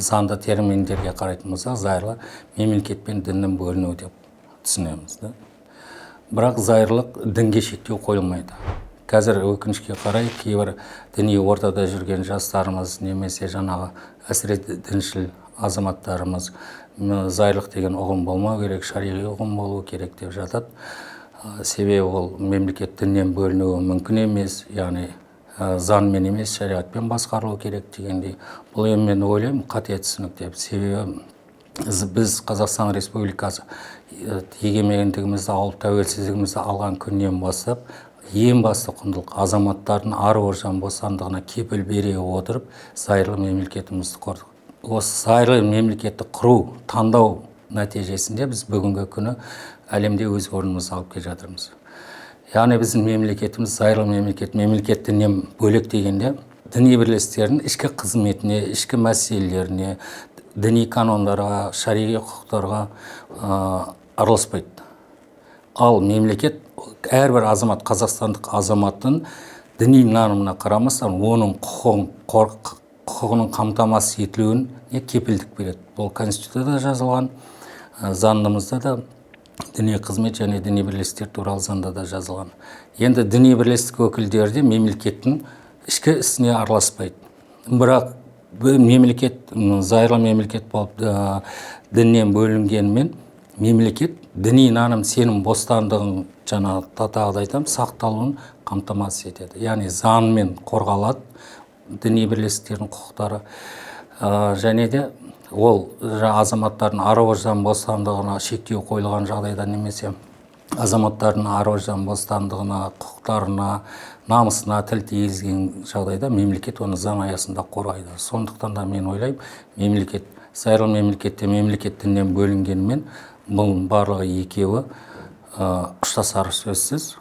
заңды терминдерге қарайтын болсақ, зайырлы мемлекет пен діннің бөлінуі деп түсінеміз. Бірақ зайырлық дінге шектеу қойылмайды. Қазір өкінішке қарай кейбір діни ортада жүрген жастарымыз немесе жаңағы әсіресе діншіл азаматтарымыз зайырлық деген ұғым болмау керек, шариғи ұғым болу керек деп жатады. Себебі ол мемлекет діннен бөлінуі мүмкін емес, яғни заңмен емес, шариғатпен басқарылу керек дегендей. Бұл енді мен ойлаймын қате түсінік деп. Себебі біз Қазақстан Республикасы егемендігімізді алып, тәуелсіздігімізді алған күннен бастап ең басты құндылық азаматтардың ар-ождан бостандығына кепіл бере отырып зайырлы мемлекетімізді құрдық. Осы зайырлы мемлекетті құру, таңдау нәтижесінде біз бүгінгі күні әлемде өз орнымызды алып келе жатырмыз. Яғни біздің мемлекетіміз зайырлы мемлекет, мемлекет діннен бөлек дегенде діни бірлестіктердің ішкі қызметіне, ішкі мәселелеріне, діни канондарға, шариғи құқықтарға араласпайды. Ал мемлекет әрбір азамат, қазақстандық азаматтың діни нанымына қарамастан оның құқығының қамтамасыз етілуіне кепілдік береді. Бұл Конституцияда жазылған, заңымызда да діни қызмет және діни бірлестіктер туралы заңда да жазылған. Енді діни бірлестік өкілдері де мемлекеттің ішкі ісіне араласпайды. Бірақ мемлекет, зайырлы мемлекет болып діннен бөлінгенімен мемлекет діни наным сенім бостандығын жаңағы тағы айтамын, сақталуын қамтамасыз етеді. Яғни заңмен қорғалады діни бірлестіктердің құқықтары, және де ол азаматтардың ар-ождан бостандығына шектеу қойылған жағдайда немесе азаматтардың ар-ождан бостандығына, құқықтарына, намысына тіл тигізген жағдайда мемлекет оны заң аясында қорғайды. Сондықтан да мен ойлаймын, мемлекет, зайырлы мемлекетте мемлекет діннен бөлінгенімен бұл барлығы екеуі ұштасары сөзсіз.